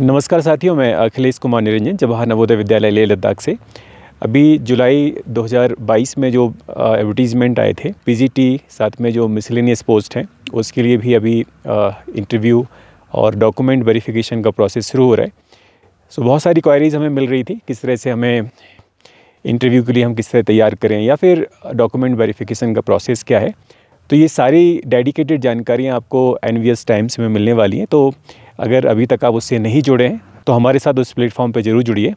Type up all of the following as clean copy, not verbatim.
नमस्कार साथियों, मैं अखिलेश कुमार निरंजन जवाहर नवोदय विद्यालय लेह लद्दाख से। अभी जुलाई 2022 में जो एडवर्टीज़मेंट आए थे पीजीटी साथ में जो मिसलेनियस पोस्ट हैं उसके लिए भी अभी इंटरव्यू और डॉक्यूमेंट वेरिफिकेशन का प्रोसेस शुरू हो रहा है। सो बहुत सारी क्वायरीज़ हमें मिल रही थी, किस तरह से हमें इंटरव्यू के लिए हम किस तरह तैयार करें या फिर डॉक्यूमेंट वेरिफिकेशन का प्रोसेस क्या है। तो ये सारी डेडिकेटेड जानकारियाँ आपको NVS टाइम्स में मिलने वाली हैं। तो अगर अभी तक आप उससे नहीं जुड़े हैं तो हमारे साथ उस प्लेटफॉर्म पे ज़रूर जुड़िए।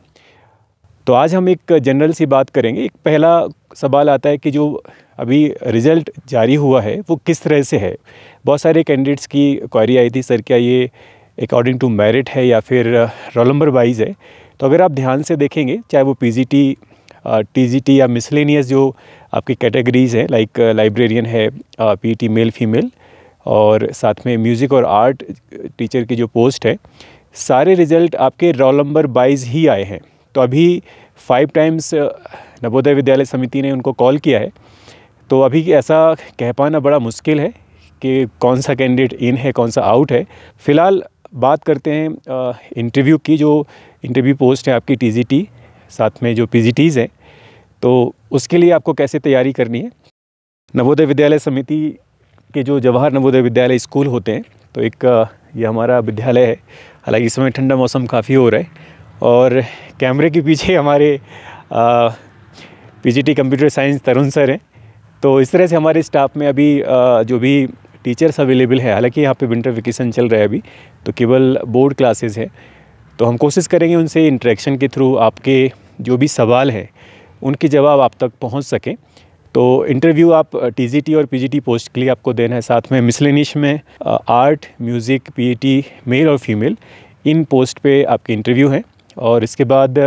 तो आज हम एक जनरल सी बात करेंगे। एक पहला सवाल आता है कि जो अभी रिज़ल्ट जारी हुआ है वो किस तरह से है। बहुत सारे कैंडिडेट्स की क्वेरी आई थी, सर क्या ये अकॉर्डिंग टू मेरिट है या फिर रोल नंबर वाइज है। तो अगर आप ध्यान से देखेंगे, चाहे वो PGT, TGT या मिसलेनियस जो आपकी कैटेगरीज़ हैं, लाइक लाइब्रेरियन है, PET मेल फीमेल, और साथ में म्यूज़िक और आर्ट टीचर की जो पोस्ट है, सारे रिज़ल्ट आपके रोल नंबर वाइज ही आए हैं। तो अभी 5 टाइम्स नवोदय विद्यालय समिति ने उनको कॉल किया है। तो अभी ऐसा कह पाना बड़ा मुश्किल है कि कौन सा कैंडिडेट इन है, कौन सा आउट है। फ़िलहाल बात करते हैं इंटरव्यू की। जो इंटरव्यू पोस्ट है आपकी TGT साथ में जो PGTs हैं, तो उसके लिए आपको कैसे तैयारी करनी है। नवोदय विद्यालय समिति के जो जवाहर नवोदय विद्यालय स्कूल होते हैं, तो एक ये हमारा विद्यालय है। हालांकि इस समय ठंडा मौसम काफ़ी हो रहा है और कैमरे के पीछे हमारे PGT कंप्यूटर साइंस तरुण सर हैं। तो इस तरह से हमारे स्टाफ में अभी जो भी टीचर्स अवेलेबल है, हालांकि यहाँ पे विंटर वेकेशन चल रहा है अभी, तो केवल बोर्ड क्लासेस है। तो हम कोशिश करेंगे उनसे इंटरेक्शन के थ्रू आपके जो भी सवाल हैं उनके जवाब आप तक पहुँच सकें। तो इंटरव्यू आप TGT और PGT पोस्ट के लिए आपको देना है। साथ में मिसलेनियस में आर्ट, म्यूज़िक, PET मेल और फीमेल, इन पोस्ट पे आपके इंटरव्यू हैं। और इसके बाद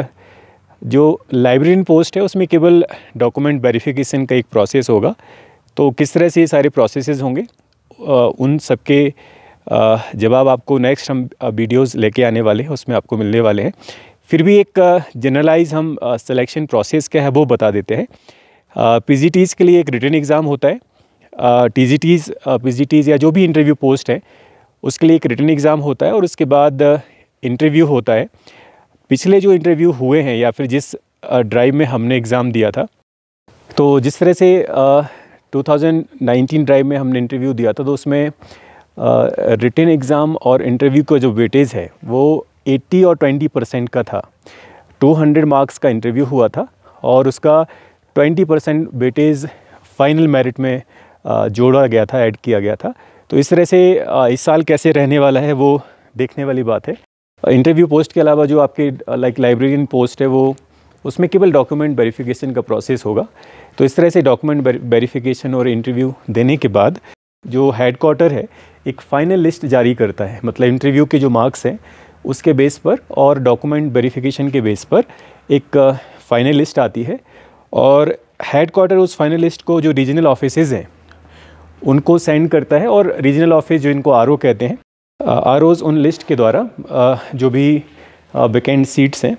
जो लाइब्रेरियन पोस्ट है उसमें केवल डॉक्यूमेंट वेरिफिकेशन का एक प्रोसेस होगा। तो किस तरह से ये सारे प्रोसेसेस होंगे उन सब के जवाब आपको नेक्स्ट हम वीडियोज़ लेके आने वाले हैं, उसमें आपको मिलने वाले हैं। फिर भी एक जनरलाइज हम सिलेक्शन प्रोसेस क्या है वो बता देते हैं। PGTs के लिए एक रिटन एग्ज़ाम होता है। PGTs या जो भी इंटरव्यू पोस्ट है उसके लिए एक रिटन एग्ज़ाम होता है और उसके बाद इंटरव्यू होता है। पिछले जो इंटरव्यू हुए हैं या फिर जिस ड्राइव में हमने एग्ज़ाम दिया था, तो जिस तरह से 2019 ड्राइव में हमने इंटरव्यू दिया था, तो उसमें रिटन एग्ज़ाम और इंटरव्यू का जो वेटेज है वो 80 और 20% का था। 200 मार्क्स का इंटरव्यू हुआ था और उसका 20% वेटेज फाइनल मेरिट में जोड़ा गया था, ऐड किया गया था। तो इस तरह से इस साल कैसे रहने वाला है वो देखने वाली बात है। इंटरव्यू पोस्ट के अलावा जो आपके लाइक लाइब्रेरियन पोस्ट है वो उसमें केवल डॉक्यूमेंट वेरिफिकेशन का प्रोसेस होगा। तो इस तरह से डॉक्यूमेंट वेरिफिकेशन और इंटरव्यू देने के बाद जो हेडक्वार्टर है एक फ़ाइनल लिस्ट जारी करता है। मतलब इंटरव्यू के जो मार्क्स हैं उसके बेस पर और डॉक्यूमेंट वेरिफिकेशन के बेस पर एक फ़ाइनल लिस्ट आती है और हेडक्वार्टर उस फाइनल लिस्ट को जो रीजनल ऑफिसेज़ हैं उनको सेंड करता है। और रीजनल ऑफिस जो इनको RO कहते हैं, ROs उन लिस्ट के द्वारा जो भी वैकेंट सीट्स हैं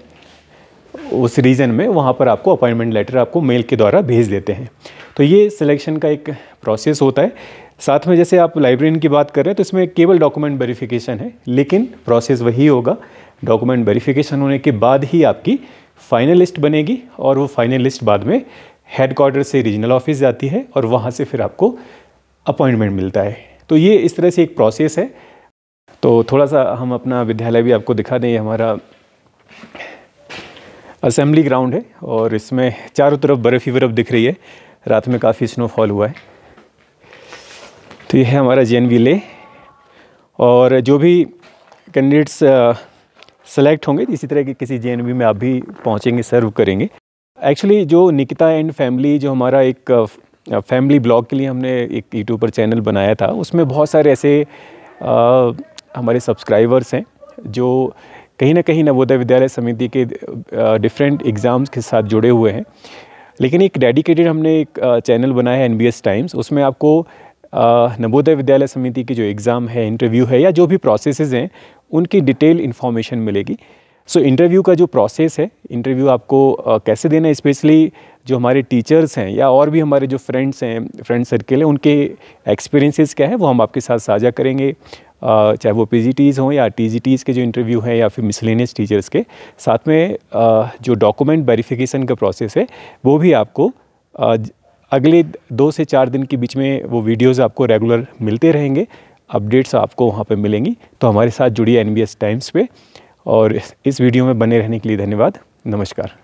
उस रीजन में, वहाँ पर आपको अपॉइंटमेंट लेटर आपको मेल के द्वारा भेज देते हैं। तो ये सिलेक्शन का एक प्रोसेस होता है। साथ में जैसे आप लाइब्रेरियन की बात कर रहे हैं तो इसमें केवल डॉक्यूमेंट वेरिफिकेशन है, लेकिन प्रोसेस वही होगा। डॉक्यूमेंट वेरिफिकेशन होने के बाद ही आपकी फाइनल लिस्ट बनेगी और वो फाइनल लिस्ट बाद में हेडक्वार्टर से रीजनल ऑफिस जाती है और वहाँ से फिर आपको अपॉइंटमेंट मिलता है। तो ये इस तरह से एक प्रोसेस है। तो थोड़ा सा हम अपना विद्यालय भी आपको दिखा दें। हमारा असेंबली ग्राउंड है और इसमें चारों तरफ बर्फ़ ही बर्फ़ दिख रही है। रात में काफ़ी स्नोफॉल हुआ है। तो ये है हमारा JNV लेह। और जो भी कैंडिडेट्स सेलेक्ट होंगे इसी तरह के किसी JNV में आप भी पहुंचेंगे, सर्व करेंगे। एक्चुअली जो निकिता एंड फैमिली, जो हमारा एक फैमिली ब्लॉग के लिए हमने एक यूट्यूब पर चैनल बनाया था, उसमें बहुत सारे ऐसे हमारे सब्सक्राइबर्स हैं जो कहीं ना कहीं नवोदय विद्यालय समिति के डिफरेंट एग्ज़ाम्स के साथ जुड़े हुए हैं। लेकिन एक डेडिकेटेड हमने एक चैनल बनाया है NVS टाइम्स। उसमें आपको नवोदय विद्यालय समिति की जो एग्ज़ाम है, इंटरव्यू है या जो भी प्रोसेसेस हैं उनकी डिटेल इन्फॉर्मेशन मिलेगी। सो इंटरव्यू का जो प्रोसेस है, इंटरव्यू आपको कैसे देना है, स्पेशली जो हमारे टीचर्स हैं या और भी हमारे जो फ्रेंड्स हैं, फ्रेंड सर्किल है, उनके एक्सपीरियंसेस क्या है वो हम आपके साथ साझा करेंगे। चाहे वो पीजीटीज़ हों या टीजीटीज़ के जो इंटरव्यू हैं या फिर मिसलेनियस टीचर्स के। साथ में जो डॉक्यूमेंट वेरिफिकेशन का प्रोसेस है वो भी आपको अगले 2 से 4 दिन के बीच में वो वीडियोज़ आपको रेगुलर मिलते रहेंगे, अपडेट्स आपको वहाँ पे मिलेंगी। तो हमारे साथ जुड़िए NBS टाइम्स पे, और इस वीडियो में बने रहने के लिए धन्यवाद। नमस्कार।